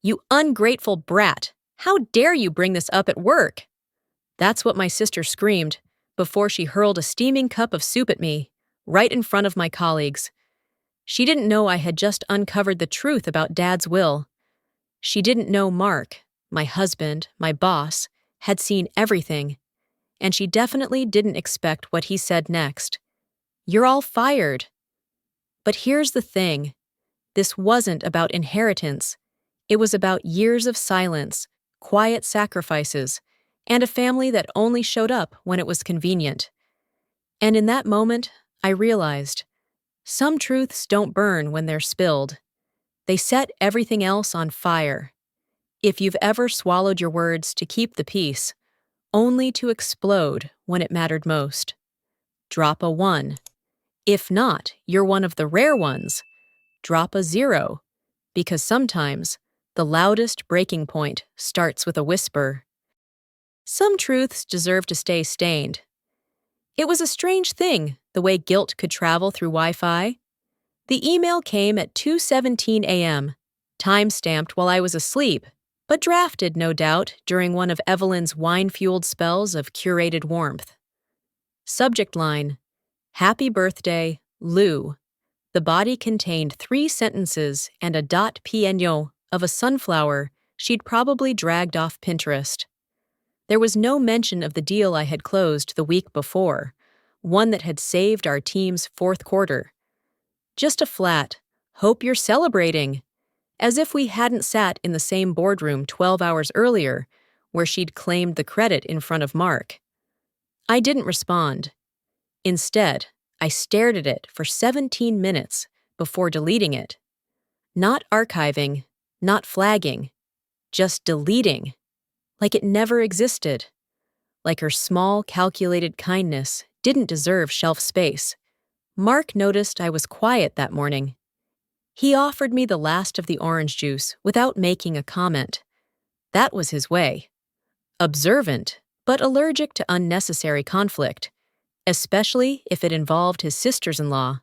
You ungrateful brat! How dare you bring this up at work? That's what my sister screamed before she hurled a steaming cup of soup at me, right in front of my colleagues. She didn't know I had just uncovered the truth about Dad's will. She didn't know Mark, my husband, my boss, had seen everything. And she definitely didn't expect what he said next. You're all fired. But here's the thing. This wasn't about inheritance. It was about years of silence, quiet sacrifices, and a family that only showed up when it was convenient. And in that moment, I realized, some truths don't burn when they're spilled. They set everything else on fire. If you've ever swallowed your words to keep the peace, only to explode when it mattered most, drop a 1. If not, you're one of the rare ones. Drop a 0, because sometimes the loudest breaking point starts with a whisper. Some truths deserve to stay stained. It was a strange thing, the way guilt could travel through Wi-Fi. The email came at 2:17 a.m., time-stamped while I was asleep, but drafted, no doubt, during one of Evelyn's wine-fueled spells of curated warmth. Subject line, Happy birthday, Lou. The body contained 3 sentences and a .pno of a sunflower she'd probably dragged off Pinterest. There was no mention of the deal I had closed the week before, one that had saved our team's 4th quarter. Just a flat, hope you're celebrating, as if we hadn't sat in the same boardroom 12 hours earlier, where she'd claimed the credit in front of Mark. I didn't respond. Instead, I stared at it for 17 minutes before deleting it. Not archiving, not flagging, just deleting, like it never existed. Like her small, calculated kindness didn't deserve shelf space. Mark noticed I was quiet that morning. He offered me the last of the orange juice without making a comment. That was his way. Observant, but allergic to unnecessary conflict, especially if it involved his sisters-in-law.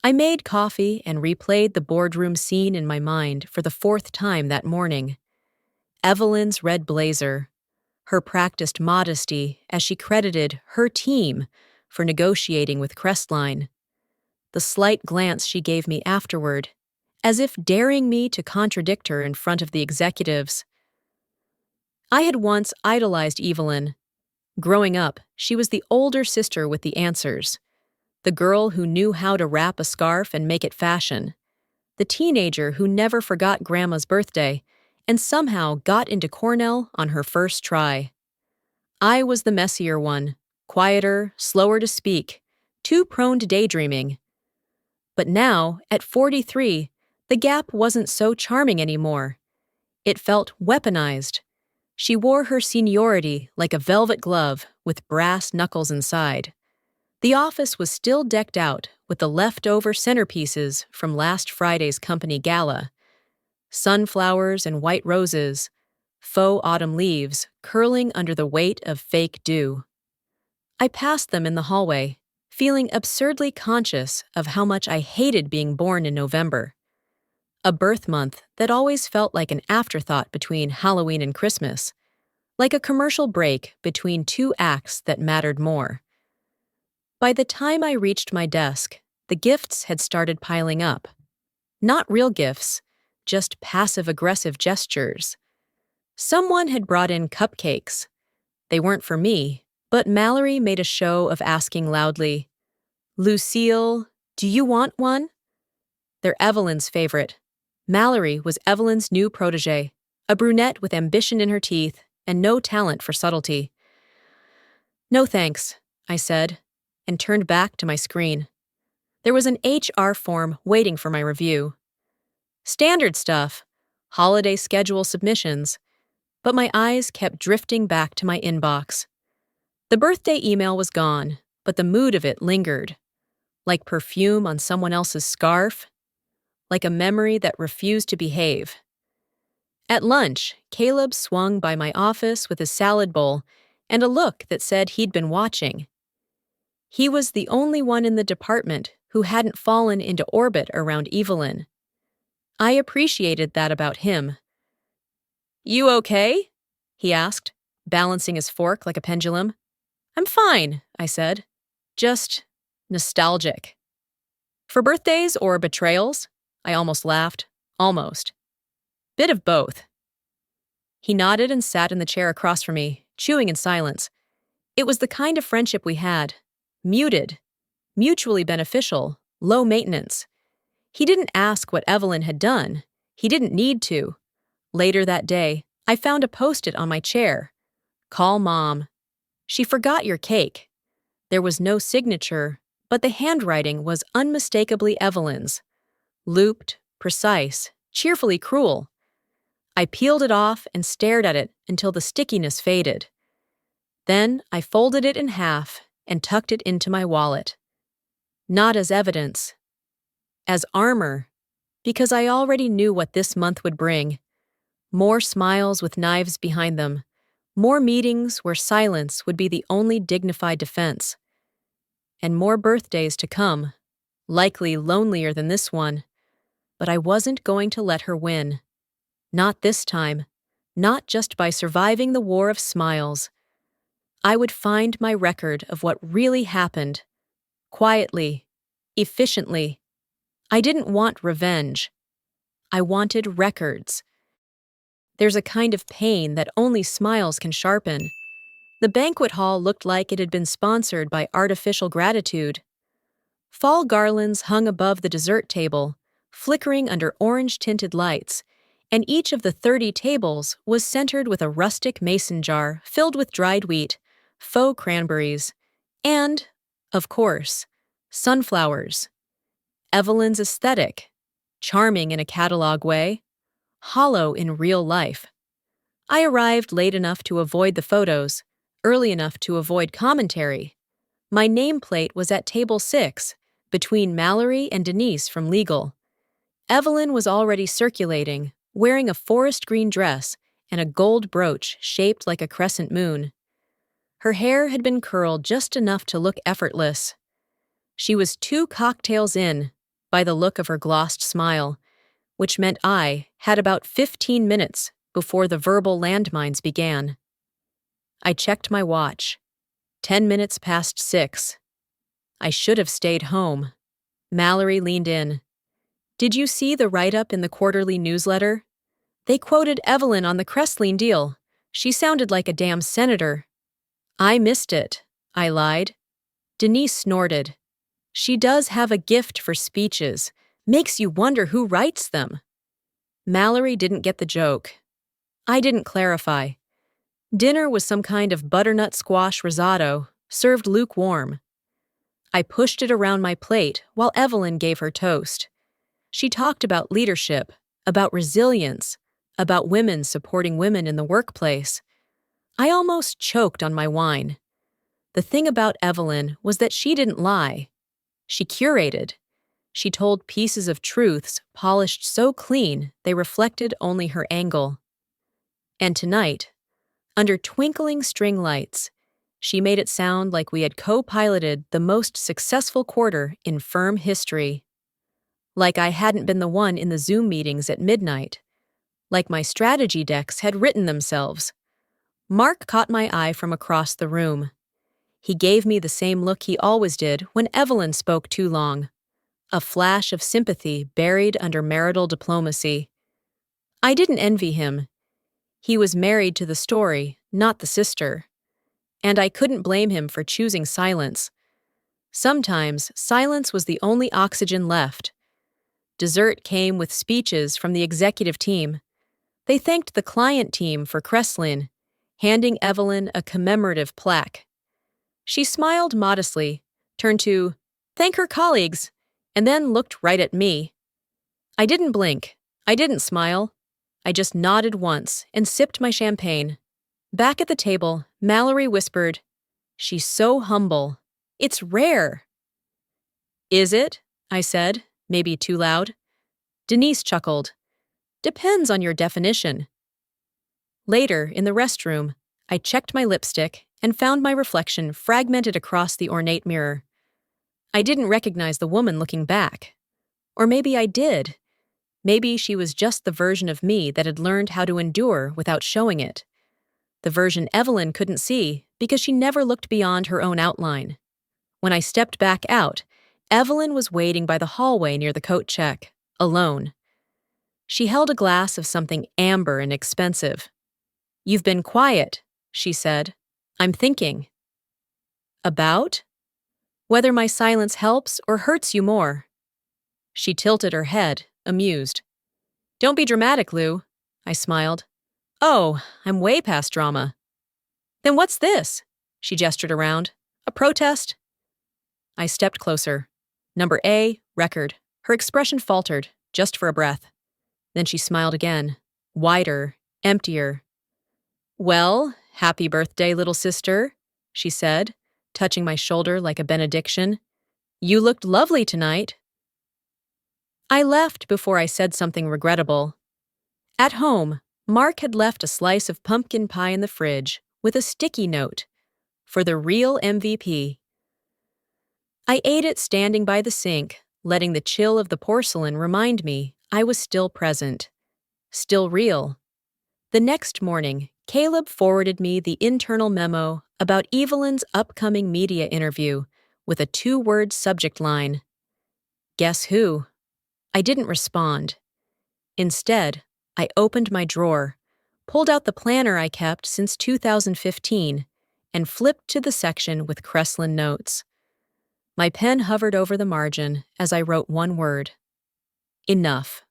I made coffee and replayed the boardroom scene in my mind for the 4th time that morning. Evelyn's red blazer, her practiced modesty as she credited her team for negotiating with Crestline, the slight glance she gave me afterward, as if daring me to contradict her in front of the executives. I had once idolized Evelyn. Growing up, she was the older sister with the answers, the girl who knew how to wrap a scarf and make it fashion, the teenager who never forgot Grandma's birthday and somehow got into Cornell on her first try. I was the messier one, quieter, slower to speak, too prone to daydreaming. But now, at 43, the gap wasn't so charming anymore. It felt weaponized. She wore her seniority like a velvet glove with brass knuckles inside. The office was still decked out with the leftover centerpieces from last Friday's company gala. Sunflowers and white roses, faux autumn leaves curling under the weight of fake dew. I passed them in the hallway, feeling absurdly conscious of how much I hated being born in November. A birth month that always felt like an afterthought between Halloween and Christmas, like a commercial break between 2 acts that mattered more. By the time I reached my desk, the gifts had started piling up. Not real gifts, just passive-aggressive gestures. Someone had brought in cupcakes. They weren't for me, but Mallory made a show of asking loudly, "Lucille, do you want one?" They're Evelyn's favorite. Mallory was Evelyn's new protege, a brunette with ambition in her teeth and no talent for subtlety. "No thanks," I said, and turned back to my screen. There was an HR form waiting for my review. Standard stuff, holiday schedule submissions, but my eyes kept drifting back to my inbox. The birthday email was gone, but the mood of it lingered. Like perfume on someone else's scarf, like a memory that refused to behave. At lunch, Caleb swung by my office with his salad bowl and a look that said he'd been watching. He was the only one in the department who hadn't fallen into orbit around Evelyn. I appreciated that about him, You okay? He asked, balancing his fork like a pendulum. I'm fine, I said. Just nostalgic. For birthdays or betrayals? I almost laughed. Almost. Bit of both. He nodded and sat in the chair across from me, chewing in silence. It was the kind of friendship we had. Muted. Mutually beneficial. Low maintenance. He didn't ask what Evelyn had done. He didn't need to. Later that day, I found a post-it on my chair. Call Mom. She forgot your cake. There was no signature, but the handwriting was unmistakably Evelyn's. Looped, precise, cheerfully cruel. I peeled it off and stared at it until the stickiness faded. Then I folded it in half and tucked it into my wallet. Not as evidence. As armor, because I already knew what this month would bring. More smiles with knives behind them. More meetings where silence would be the only dignified defense. And more birthdays to come, likely lonelier than this one. But I wasn't going to let her win. Not this time. Not just by surviving the war of smiles. I would find my record of what really happened. Quietly. Efficiently. I didn't want revenge. I wanted records. There's a kind of pain that only smiles can sharpen. The banquet hall looked like it had been sponsored by artificial gratitude. Fall garlands hung above the dessert table, flickering under orange-tinted lights, and each of the 30 tables was centered with a rustic mason jar filled with dried wheat, faux cranberries, and, of course, sunflowers. Evelyn's aesthetic, charming in a catalog way, hollow in real life. I arrived late enough to avoid the photos, early enough to avoid commentary. My nameplate was at table 6, between Mallory and Denise from legal. Evelyn was already circulating, wearing a forest green dress and a gold brooch shaped like a crescent moon. Her hair had been curled just enough to look effortless. She was 2 cocktails in, by the look of her glossed smile, which meant I had about 15 minutes before the verbal landmines began. I checked my watch. 10 minutes past 6. I should have stayed home. Mallory leaned in. Did you see the write-up in the quarterly newsletter? They quoted Evelyn on the Crestline deal. She sounded like a damn senator. I missed it, I lied. Denise snorted. She does have a gift for speeches. Makes you wonder who writes them. Mallory didn't get the joke. I didn't clarify. Dinner was some kind of butternut squash risotto, served lukewarm. I pushed it around my plate while Evelyn gave her toast. She talked about leadership, about resilience, about women supporting women in the workplace. I almost choked on my wine. The thing about Evelyn was that she didn't lie. She curated. She told pieces of truths polished so clean they reflected only her angle. And tonight, under twinkling string lights, she made it sound like we had co-piloted the most successful quarter in firm history. Like I hadn't been the one in the Zoom meetings at midnight. Like my strategy decks had written themselves. Mark caught my eye from across the room. He gave me the same look he always did when Evelyn spoke too long. A flash of sympathy buried under marital diplomacy. I didn't envy him. He was married to the story, not the sister. And I couldn't blame him for choosing silence. Sometimes, silence was the only oxygen left. Dessert came with speeches from the executive team. They thanked the client team for Crestline, handing Evelyn a commemorative plaque. She smiled modestly, turned to thank her colleagues, and then looked right at me. I didn't blink. I didn't smile. I just nodded once and sipped my champagne. Back at the table, Mallory whispered, "She's so humble. It's rare." "Is it?" I said, maybe too loud. Denise chuckled. "Depends on your definition." Later, in the restroom, I checked my lipstick and found my reflection fragmented across the ornate mirror. I didn't recognize the woman looking back. Or maybe I did. Maybe she was just the version of me that had learned how to endure without showing it. The version Evelyn couldn't see because she never looked beyond her own outline. When I stepped back out, Evelyn was waiting by the hallway near the coat check, alone. She held a glass of something amber and expensive. "You've been quiet," she said. "I'm thinking." "About?" "Whether my silence helps or hurts you more." She tilted her head, amused. "Don't be dramatic, Lou," I smiled. "Oh, I'm way past drama." "Then what's this?" She gestured around. "A protest?" I stepped closer. Number A, record. Her expression faltered, just for a breath. Then she smiled again, wider, emptier. "Well, happy birthday, little sister," she said, touching my shoulder like a benediction. "You looked lovely tonight." I left before I said something regrettable. At home, Mark had left a slice of pumpkin pie in the fridge with a sticky note, "For the real MVP." I ate it standing by the sink, letting the chill of the porcelain remind me I was still present, still real. The next morning, Caleb forwarded me the internal memo about Evelyn's upcoming media interview with a 2-word subject line. Guess who? I didn't respond. Instead, I opened my drawer, pulled out the planner I kept since 2015, and flipped to the section with Kreslin notes. My pen hovered over the margin as I wrote one word. Enough.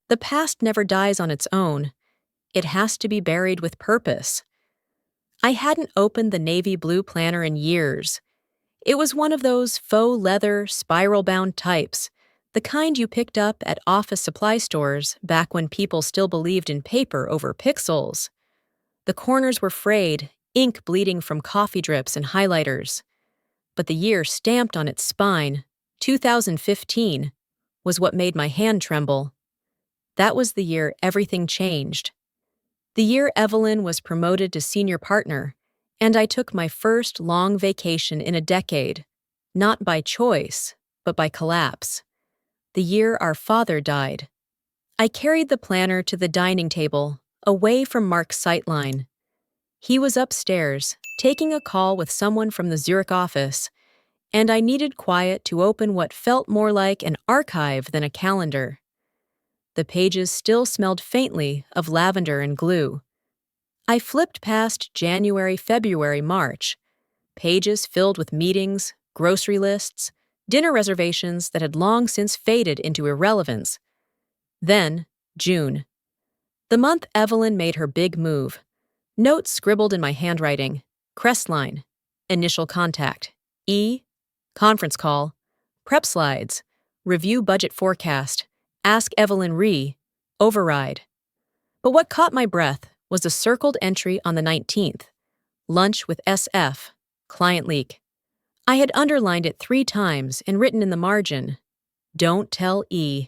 The past never dies on its own. It has to be buried with purpose. I hadn't opened the navy blue planner in years. It was one of those faux leather, spiral-bound types, the kind you picked up at office supply stores back when people still believed in paper over pixels. The corners were frayed, ink bleeding from coffee drips and highlighters. But the year stamped on its spine, 2015, was what made my hand tremble. That was the year everything changed. The year Evelyn was promoted to senior partner, and I took my first long vacation in a decade, not by choice, but by collapse. The year our father died. I carried the planner to the dining table, away from Mark's sightline. He was upstairs, taking a call with someone from the Zurich office, and I needed quiet to open what felt more like an archive than a calendar. The pages still smelled faintly of lavender and glue. I flipped past January, February, March, pages filled with meetings, grocery lists, dinner reservations that had long since faded into irrelevance. Then, June. The month Evelyn made her big move. Notes scribbled in my handwriting. Crestline. Initial contact. E. Conference call. Prep slides. Review budget forecast. Ask Evelyn Ree. Override. But what caught my breath was a circled entry on the 19th. Lunch with SF. Client leak. I had underlined it 3 times and written in the margin, "Don't tell E."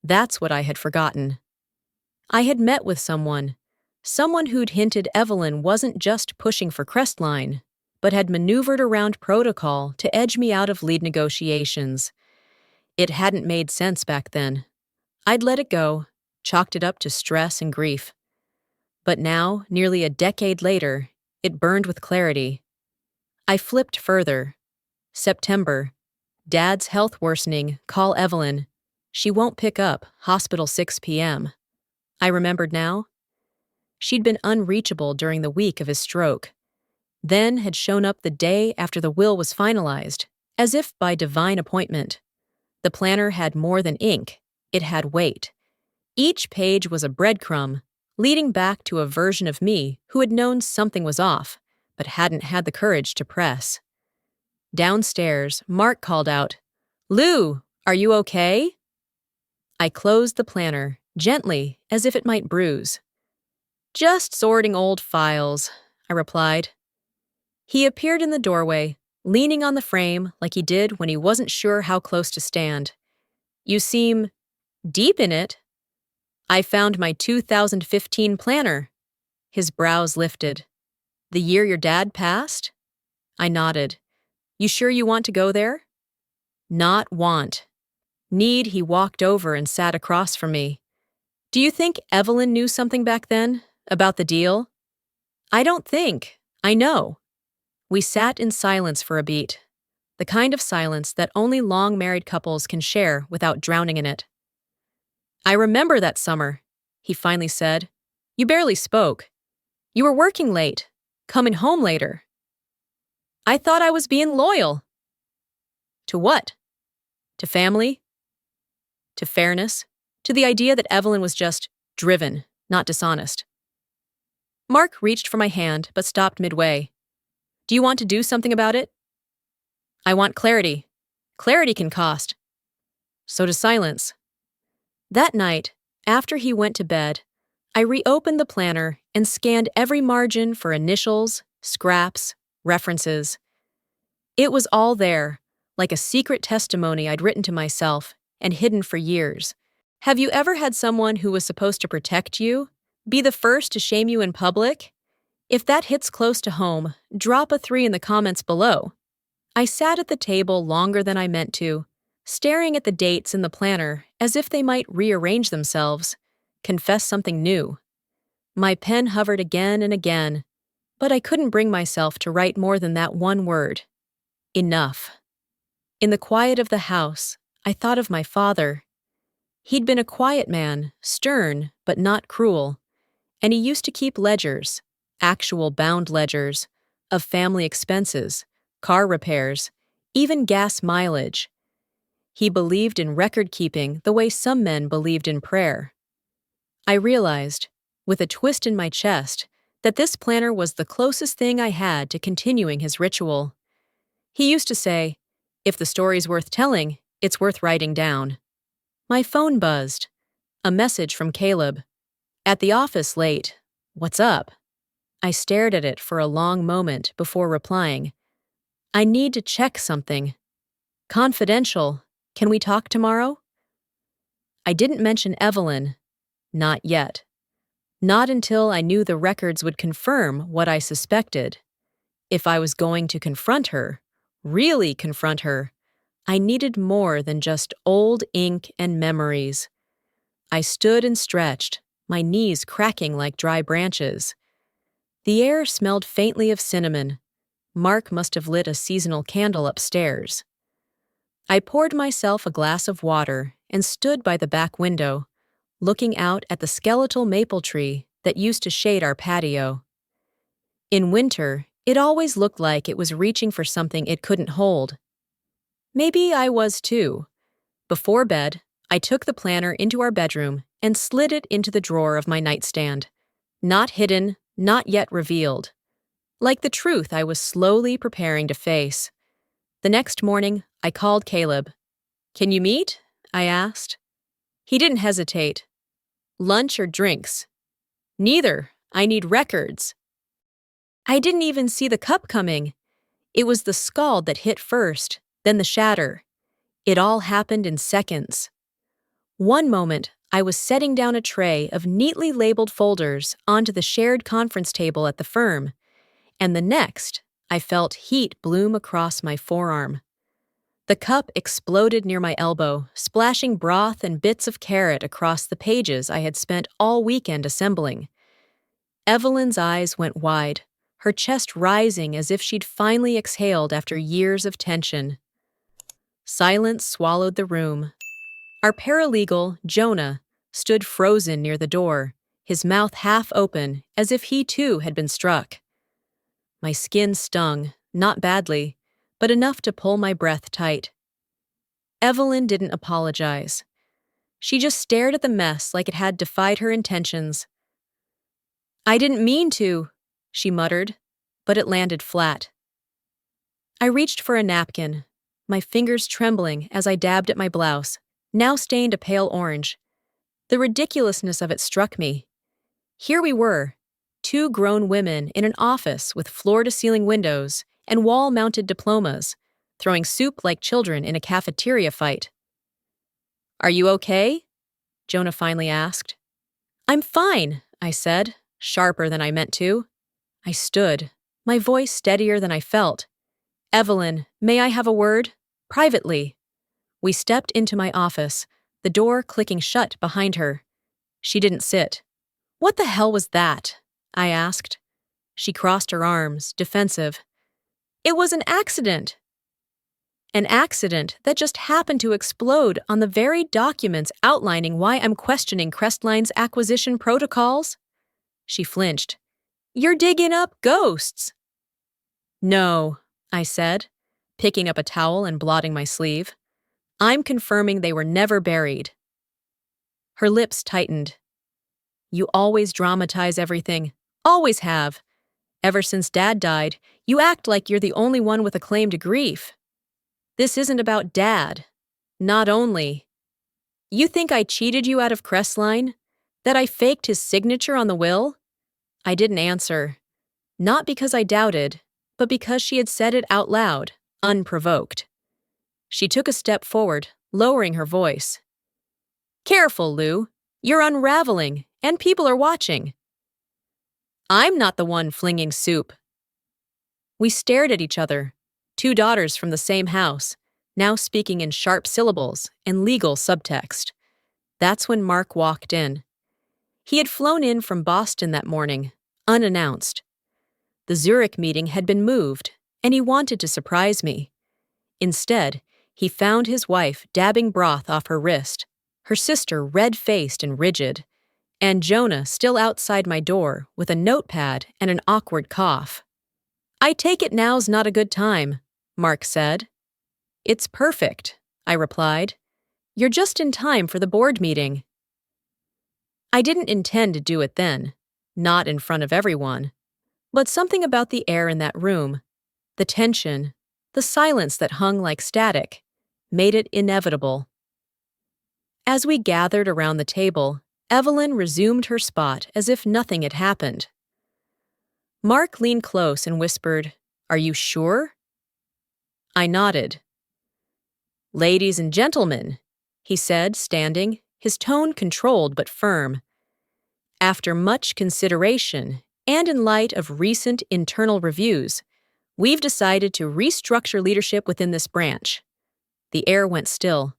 That's what I had forgotten. I had met with someone who'd hinted Evelyn wasn't just pushing for Crestline, but had maneuvered around protocol to edge me out of lead negotiations. It hadn't made sense back then. I'd let it go, chalked it up to stress and grief. But now, nearly a decade later, it burned with clarity. I flipped further. September. Dad's health worsening, call Evelyn. She won't pick up, hospital 6 p.m. I remembered now. She'd been unreachable during the week of his stroke, then had shown up the day after the will was finalized, as if by divine appointment. The planner had more than ink. It had weight. Each page was a breadcrumb, leading back to a version of me who had known something was off, but hadn't had the courage to press. Downstairs, Mark called out, "Lou, are you okay?" I closed the planner, gently, as if it might bruise. "Just sorting old files," I replied. He appeared in the doorway, leaning on the frame like he did when he wasn't sure how close to stand. "You seem deep in it." "I found my 2015 planner." His brows lifted. "The year your dad passed?" I nodded. "You sure you want to go there?" "Not want." He walked over and sat across from me. Do you think Evelyn knew something back then? About the deal? I don't think. I know. We sat in silence for a beat. The kind of silence that only long-married couples can share without drowning in it. I remember that summer, he finally said. You barely spoke. You were working late, coming home later. I thought I was being loyal. To what? To family? To fairness? To the idea that Evelyn was just driven, not dishonest. Mark reached for my hand but stopped midway. Do you want to do something about it? I want clarity. Clarity can cost. So does silence. That night, after he went to bed, I reopened the planner and scanned every margin for initials, scraps, references. It was all there, like a secret testimony I'd written to myself and hidden for years. Have you ever had someone who was supposed to protect you be the first to shame you in public? If that hits close to home, drop a 3 in the comments below. I sat at the table longer than I meant to, staring at the dates in the planner as if they might rearrange themselves, confess something new. My pen hovered again and again, but I couldn't bring myself to write more than that one word. Enough. In the quiet of the house, I thought of my father. He'd been a quiet man, stern but not cruel, and he used to keep ledgers, actual bound ledgers, of family expenses, car repairs, even gas mileage. He believed in record-keeping the way some men believed in prayer. I realized, with a twist in my chest, that this planner was the closest thing I had to continuing his ritual. He used to say, if the story's worth telling, it's worth writing down. My phone buzzed. A message from Caleb. At the office late. What's up? I stared at it for a long moment before replying. I need to check something. Confidential. Can we talk tomorrow? I didn't mention Evelyn. Not yet. Not until I knew the records would confirm what I suspected. If I was going to confront her, really confront her, I needed more than just old ink and memories. I stood and stretched, my knees cracking like dry branches. The air smelled faintly of cinnamon. Mark must have lit a seasonal candle upstairs. I poured myself a glass of water and stood by the back window, looking out at the skeletal maple tree that used to shade our patio. In winter, it always looked like it was reaching for something it couldn't hold. Maybe I was too. Before bed, I took the planner into our bedroom and slid it into the drawer of my nightstand. Not hidden, not yet revealed. Like the truth I was slowly preparing to face. The next morning, I called Caleb. Can you meet? I asked. He didn't hesitate. Lunch or drinks? Neither. I need records. I didn't even see the cup coming. It was the scald that hit first, then the shatter. It all happened in seconds. One moment, I was setting down a tray of neatly labeled folders onto the shared conference table at the firm, and the next, I felt heat bloom across my forearm. The cup exploded near my elbow, splashing broth and bits of carrot across the pages I had spent all weekend assembling. Evelyn's eyes went wide, her chest rising as if she'd finally exhaled after years of tension. Silence swallowed the room. Our paralegal, Jonah, stood frozen near the door, his mouth half open as if he too had been struck. My skin stung, not badly, but enough to pull my breath tight. Evelyn didn't apologize. She just stared at the mess like it had defied her intentions. I didn't mean to, she muttered, but it landed flat. I reached for a napkin, my fingers trembling as I dabbed at my blouse, now stained a pale orange. The ridiculousness of it struck me. Here we were, 2 grown women in an office with floor-to-ceiling windows and wall-mounted diplomas, throwing soup like children in a cafeteria fight. Are you okay? Jonah finally asked. I'm fine, I said, sharper than I meant to. I stood, my voice steadier than I felt. Evelyn, may I have a word? Privately. We stepped into my office, the door clicking shut behind her. She didn't sit. "What the hell was that?" I asked. She crossed her arms, defensive. "It was an accident." An accident that just happened to explode on the very documents outlining why I'm questioning Crestline's acquisition protocols? She flinched. "You're digging up ghosts." "No," I said, picking up a towel and blotting my sleeve. "I'm confirming they were never buried." Her lips tightened. "You always dramatize everything. Always have. Ever since Dad died, you act like you're the only one with a claim to grief. This isn't about Dad. Not only. You think I cheated you out of Crestline? That I faked his signature on the will?" I didn't answer. Not because I doubted, but because she had said it out loud, unprovoked. She took a step forward, lowering her voice. "Careful, Lou. You're unraveling, and people are watching." "I'm not the one flinging soup." We stared at each other, two daughters from the same house, now speaking in sharp syllables and legal subtext. That's when Mark walked in. He had flown in from Boston that morning, unannounced. The Zurich meeting had been moved, and he wanted to surprise me. Instead, he found his wife dabbing broth off her wrist, her sister red-faced and rigid, and Jonah still outside my door with a notepad and an awkward cough. "I take it now's not a good time," Mark said. "It's perfect," I replied. "You're just in time for the board meeting." I didn't intend to do it then, not in front of everyone, but something about the air in that room, the tension, the silence that hung like static, made it inevitable. As we gathered around the table, Evelyn resumed her spot as if nothing had happened. Mark leaned close and whispered, "Are you sure?" I nodded. "Ladies and gentlemen," he said, standing, his tone controlled but firm. "After much consideration, and in light of recent internal reviews, we've decided to restructure leadership within this branch." The air went still.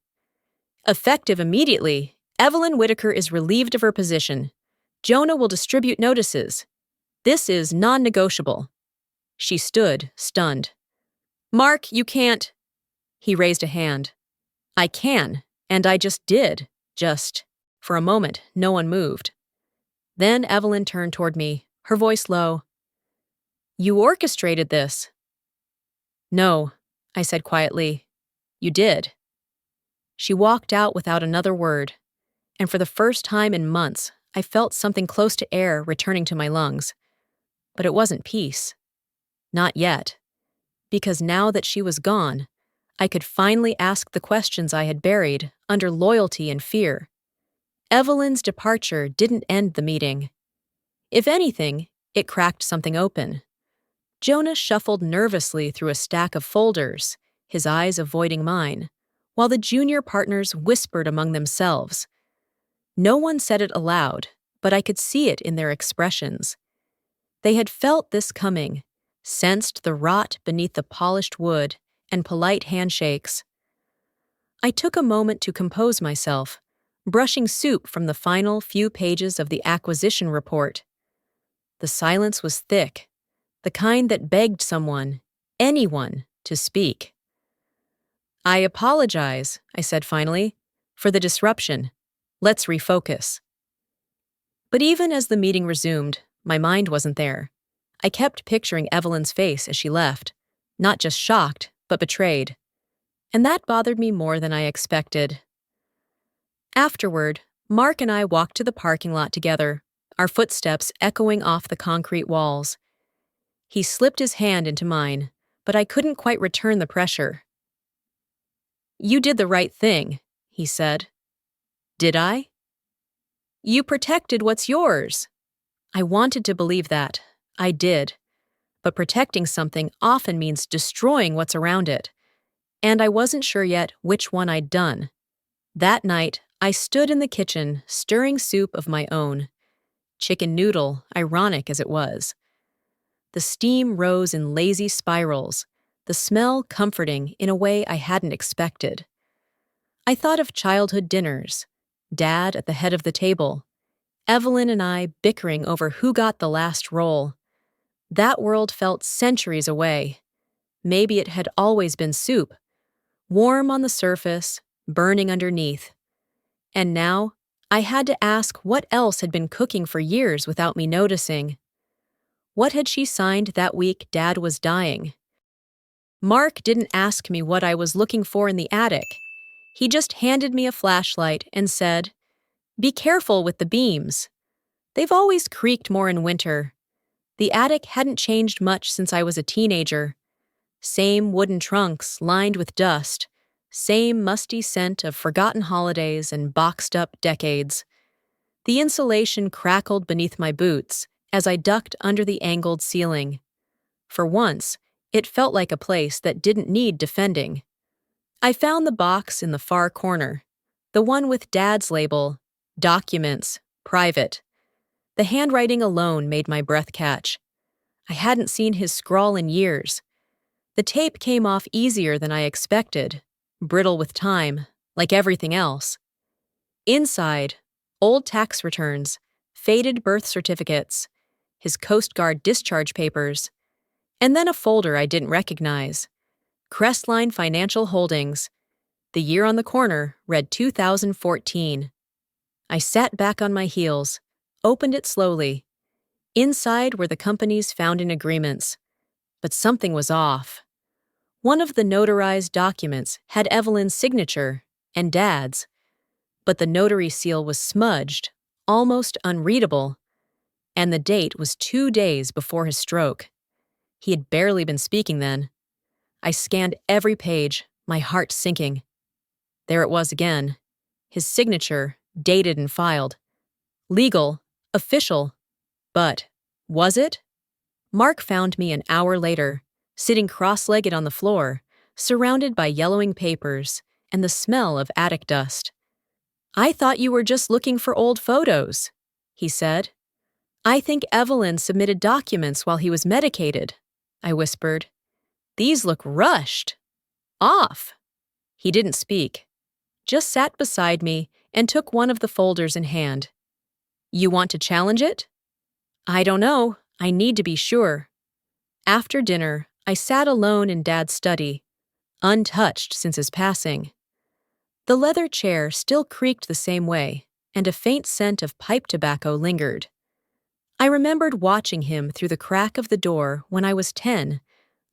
"Effective immediately, Evelyn Whitaker is relieved of her position. Jonah will distribute notices. This is non-negotiable." She stood, stunned. "Mark, you can't." He raised a hand. "I can, and I just did. Just." For a moment, no one moved. Then Evelyn turned toward me, her voice low. "You orchestrated this." "No," I said quietly. "You did." She walked out without another word, and for the first time in months, I felt something close to air returning to my lungs. But it wasn't peace. Not yet. Because now that she was gone, I could finally ask the questions I had buried under loyalty and fear. Evelyn's departure didn't end the meeting. If anything, it cracked something open. Jonah shuffled nervously through a stack of folders, his eyes avoiding mine, while the junior partners whispered among themselves. No one said it aloud, but I could see it in their expressions. They had felt this coming, sensed the rot beneath the polished wood, and polite handshakes. I took a moment to compose myself, brushing soup from the final few pages of the acquisition report. The silence was thick, the kind that begged someone, anyone, to speak. "I apologize," I said finally, "for the disruption. Let's refocus." But even as the meeting resumed, my mind wasn't there. I kept picturing Evelyn's face as she left, not just shocked, but betrayed. And that bothered me more than I expected. Afterward, Mark and I walked to the parking lot together, our footsteps echoing off the concrete walls. He slipped his hand into mine, but I couldn't quite return the pressure. "You did the right thing," he said. "Did I?" "You protected what's yours." I wanted to believe that. I did. But protecting something often means destroying what's around it. And I wasn't sure yet which one I'd done. That night, I stood in the kitchen, stirring soup of my own. Chicken noodle, ironic as it was. The steam rose in lazy spirals, the smell comforting in a way I hadn't expected. I thought of childhood dinners, Dad at the head of the table, Evelyn and I bickering over who got the last roll. That world felt centuries away. Maybe it had always been soup, warm on the surface, burning underneath. And now, I had to ask what else had been cooking for years without me noticing. What had she signed that week Dad was dying? Mark didn't ask me what I was looking for in the attic. He just handed me a flashlight and said, "Be careful with the beams. They've always creaked more in winter." The attic hadn't changed much since I was a teenager. Same wooden trunks lined with dust, same musty scent of forgotten holidays and boxed-up decades. The insulation crackled beneath my boots as I ducked under the angled ceiling. For once, it felt like a place that didn't need defending. I found the box in the far corner, the one with Dad's label, "Documents, Private." The handwriting alone made my breath catch. I hadn't seen his scrawl in years. The tape came off easier than I expected, brittle with time, like everything else. Inside, old tax returns, faded birth certificates, his Coast Guard discharge papers, and then a folder I didn't recognize. Crestline Financial Holdings. The year on the corner read 2014. I sat back on my heels, opened it slowly. Inside were the company's founding agreements. But something was off. One of the notarized documents had Evelyn's signature and Dad's, but the notary seal was smudged, almost unreadable, and the date was 2 days before his stroke. He had barely been speaking then. I scanned every page, my heart sinking. There it was again. His signature, dated and filed. Legal, official. But was it? Mark found me an hour later, sitting cross-legged on the floor, surrounded by yellowing papers and the smell of attic dust. "I thought you were just looking for old photos," he said. "I think Evelyn submitted documents while he was medicated," I whispered. "These look rushed. Off." He didn't speak, just sat beside me and took one of the folders in hand. "You want to challenge it?" "I don't know. I need to be sure." After dinner, I sat alone in Dad's study, untouched since his passing. The leather chair still creaked the same way, and a faint scent of pipe tobacco lingered. I remembered watching him through the crack of the door when I was 10,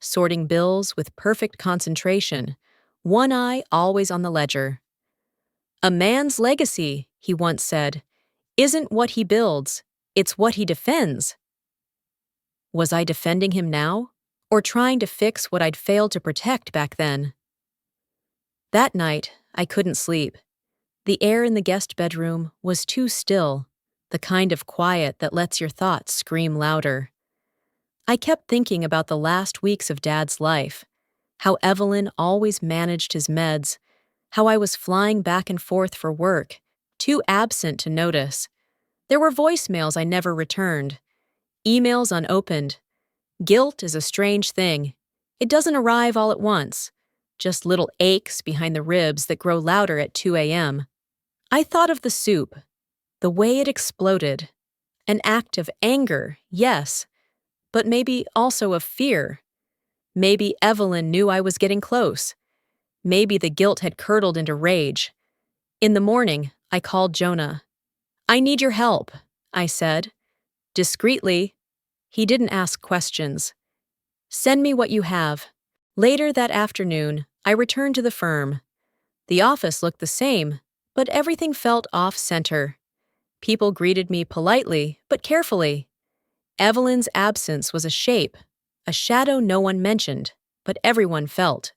sorting bills with perfect concentration, one eye always on the ledger. "A man's legacy," he once said, "isn't what he builds, it's what he defends." Was I defending him now, or trying to fix what I'd failed to protect back then? That night, I couldn't sleep. The air in the guest bedroom was too still, the kind of quiet that lets your thoughts scream louder. I kept thinking about the last weeks of Dad's life, how Evelyn always managed his meds, how I was flying back and forth for work, too absent to notice. There were voicemails I never returned, emails unopened. Guilt is a strange thing. It doesn't arrive all at once, just little aches behind the ribs that grow louder at 2 a.m. I thought of the soup, the way it exploded. An act of anger, yes, but maybe also of fear. Maybe Evelyn knew I was getting close. Maybe the guilt had curdled into rage. In the morning, I called Jonah. "I need your help," I said. Discreetly. He didn't ask questions. "Send me what you have." Later that afternoon, I returned to the firm. The office looked the same, but everything felt off-center. People greeted me politely, but carefully. Evelyn's absence was a shape, a shadow no one mentioned, but everyone felt.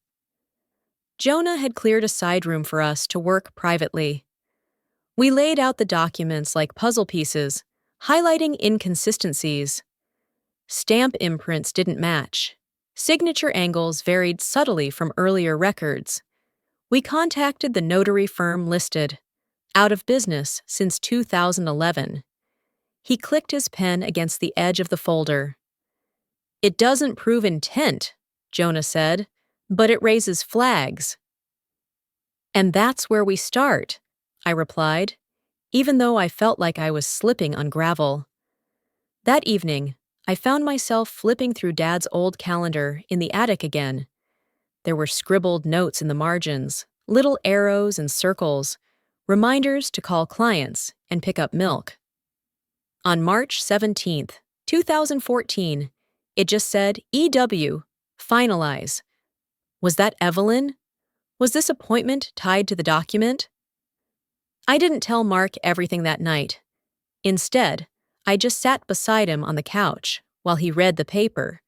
Jonah had cleared a side room for us to work privately. We laid out the documents like puzzle pieces, highlighting inconsistencies. Stamp imprints didn't match. Signature angles varied subtly from earlier records. We contacted the notary firm listed, out of business since 2011. He clicked his pen against the edge of the folder. "It doesn't prove intent," Jonah said, "but it raises flags." And that's where we start, I replied, even though I felt like I was slipping on gravel. That evening, I found myself flipping through Dad's old calendar in the attic again. There were scribbled notes in the margins, little arrows and circles, reminders to call clients and pick up milk. On March 17th, 2014, it just said EW, finalize. Was that Evelyn? Was this appointment tied to the document? I didn't tell Mark everything that night. Instead, I just sat beside him on the couch while he read the paper.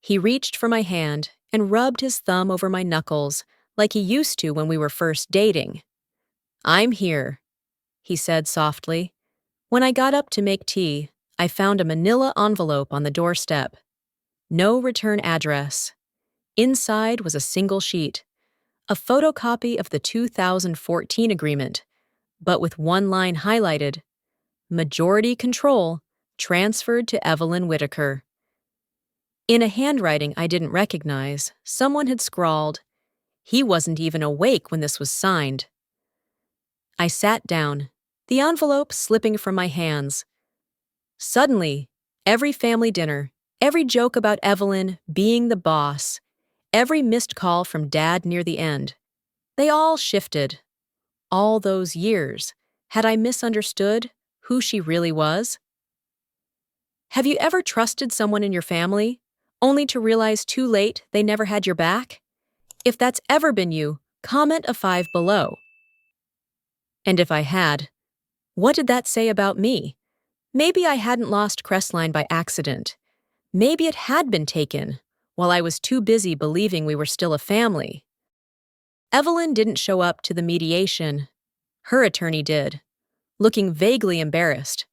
He reached for my hand and rubbed his thumb over my knuckles like he used to when we were first dating. "I'm here," he said softly. When I got up to make tea, I found a manila envelope on the doorstep. No return address. Inside was a single sheet, a photocopy of the 2014 agreement, but with one line highlighted: majority control transferred to Evelyn Whitaker. In a handwriting I didn't recognize, someone had scrawled, "He wasn't even awake when this was signed." I sat down, the envelope slipping from my hands. Suddenly, every family dinner, every joke about Evelyn being the boss, every missed call from Dad near the end, they all shifted. All those years, had I misunderstood who she really was? Have you ever trusted someone in your family, only to realize too late they never had your back? If that's ever been you, comment a 5 below. And if I had, what did that say about me? Maybe I hadn't lost Crestline by accident. Maybe it had been taken, while I was too busy believing we were still a family. Evelyn didn't show up to the mediation. Her attorney did, looking vaguely embarrassed,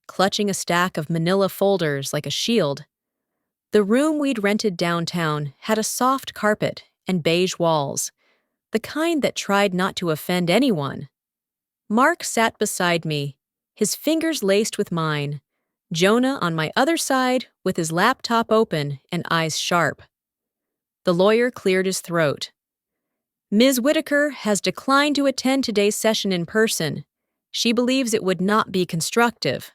clutching a stack of manila folders like a shield. The room we'd rented downtown had a soft carpet and beige walls, the kind that tried not to offend anyone. Mark sat beside me, his fingers laced with mine, Jonah on my other side with his laptop open and eyes sharp. The lawyer cleared his throat. "Ms. Whitaker has declined to attend today's session in person. She believes it would not be constructive."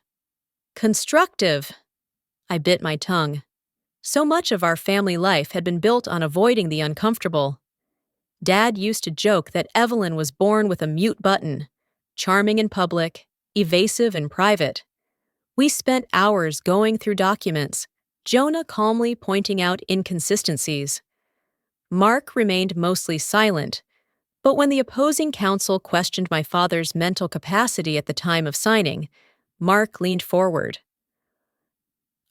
Constructive? I bit my tongue. So much of our family life had been built on avoiding the uncomfortable. Dad used to joke that Evelyn was born with a mute button, charming in public, evasive in private. We spent hours going through documents, Jonah calmly pointing out inconsistencies. Mark remained mostly silent, but when the opposing counsel questioned my father's mental capacity at the time of signing, Mark leaned forward.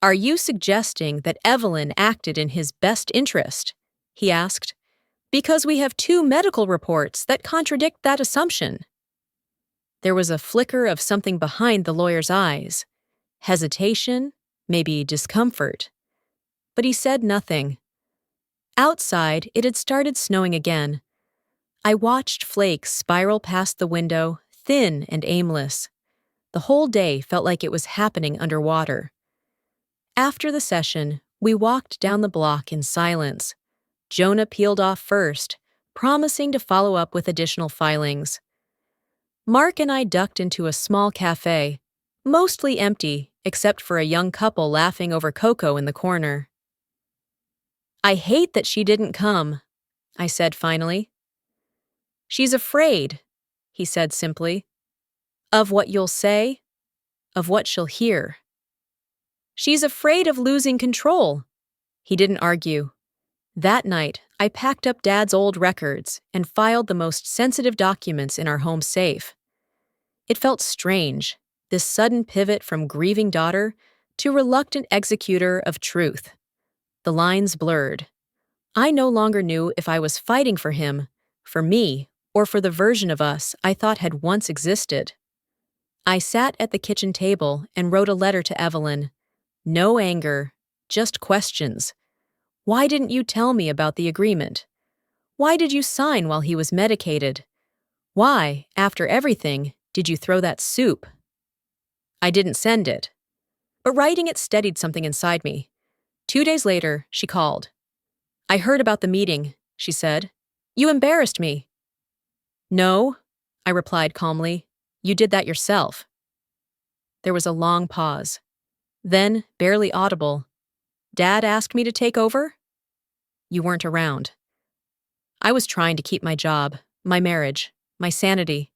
"Are you suggesting that Evelyn acted in his best interest?" he asked. "Because we have 2 medical reports that contradict that assumption." There was a flicker of something behind the lawyer's eyes. Hesitation, maybe discomfort. But he said nothing. Outside, it had started snowing again. I watched flakes spiral past the window, thin and aimless. The whole day felt like it was happening underwater. After the session, we walked down the block in silence. Jonah peeled off first, promising to follow up with additional filings. Mark and I ducked into a small cafe, mostly empty except for a young couple laughing over cocoa in the corner. "I hate that she didn't come," I said finally. "She's afraid," he said simply. "Of what you'll say, of what she'll hear." "She's afraid of losing control." He didn't argue. That night, I packed up Dad's old records and filed the most sensitive documents in our home safe. It felt strange, this sudden pivot from grieving daughter to reluctant executor of truth. The lines blurred. I no longer knew if I was fighting for him, for me, or for the version of us I thought had once existed. I sat at the kitchen table and wrote a letter to Evelyn. No anger, just questions. Why didn't you tell me about the agreement? Why did you sign while he was medicated? Why, after everything, did you throw that soup? I didn't send it. But writing it steadied something inside me. 2 days later, she called. "I heard about the meeting," she said. "You embarrassed me." No, I replied calmly. You did that yourself. There was a long pause. Then, barely audible, Dad asked me to take over? You weren't around. I was trying to keep my job, my marriage, my sanity.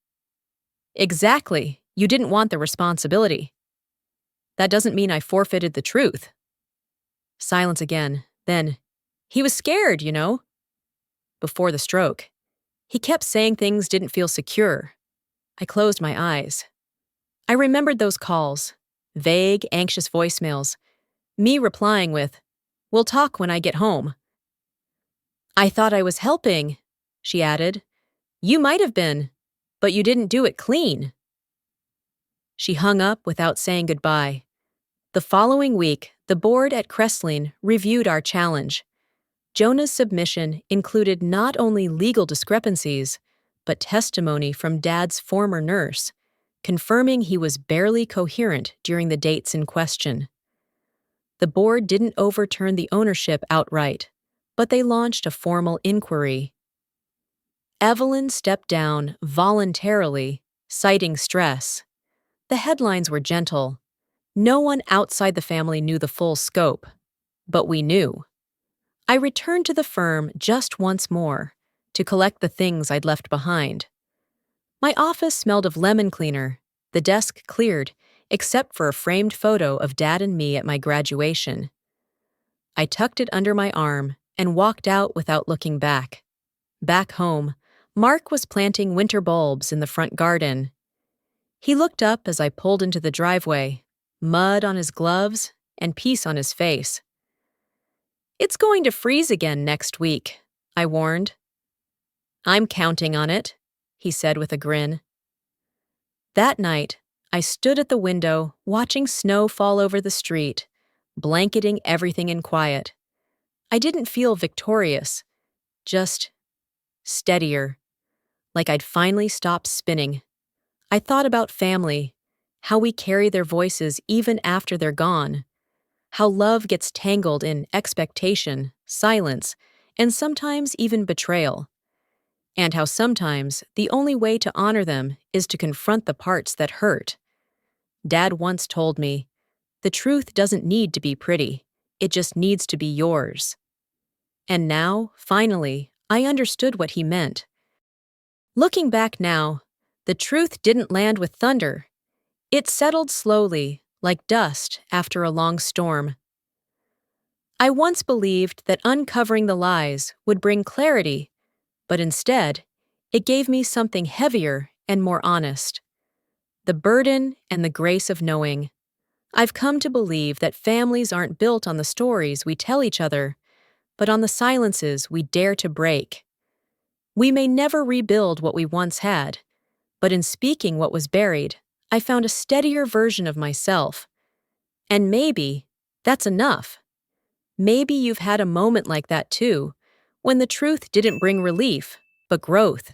Exactly. You didn't want the responsibility. That doesn't mean I forfeited the truth. Silence again. Then, he was scared, you know. Before the stroke, he kept saying things didn't feel secure. I closed my eyes. I remembered those calls, vague, anxious voicemails, me replying with, "We'll talk when I get home." I thought I was helping, she added. You might have been, but you didn't do it clean. She hung up without saying goodbye. The following week, the board at Crestline reviewed our challenge. Jonah's submission included not only legal discrepancies, but testimony from Dad's former nurse, confirming he was barely coherent during the dates in question. The board didn't overturn the ownership outright, but they launched a formal inquiry. Evelyn stepped down voluntarily, citing stress. The headlines were gentle. No one outside the family knew the full scope, but we knew. I returned to the firm just once more, to collect the things I'd left behind. My office smelled of lemon cleaner, the desk cleared, except for a framed photo of Dad and me at my graduation. I tucked it under my arm and walked out without looking back. Back home, Mark was planting winter bulbs in the front garden. He looked up as I pulled into the driveway, mud on his gloves and peace on his face. It's going to freeze again next week, I warned. I'm counting on it, he said with a grin. That night, I stood at the window watching snow fall over the street, blanketing everything in quiet. I didn't feel victorious, just steadier, like I'd finally stopped spinning. I thought about family, how we carry their voices even after they're gone, how love gets tangled in expectation, silence, and sometimes even betrayal, and how sometimes the only way to honor them is to confront the parts that hurt. Dad once told me, the truth doesn't need to be pretty, it just needs to be yours. And now, finally, I understood what he meant. Looking back now, the truth didn't land with thunder. It settled slowly, like dust after a long storm. I once believed that uncovering the lies would bring clarity, but instead, it gave me something heavier and more honest. The burden and the grace of knowing. I've come to believe that families aren't built on the stories we tell each other, but on the silences we dare to break. We may never rebuild what we once had, but in speaking what was buried, I found a steadier version of myself. And maybe that's enough. Maybe you've had a moment like that too, when the truth didn't bring relief, but growth.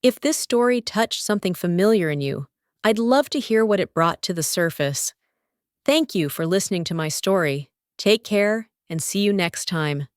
If this story touched something familiar in you, I'd love to hear what it brought to the surface. Thank you for listening to my story. Take care and see you next time.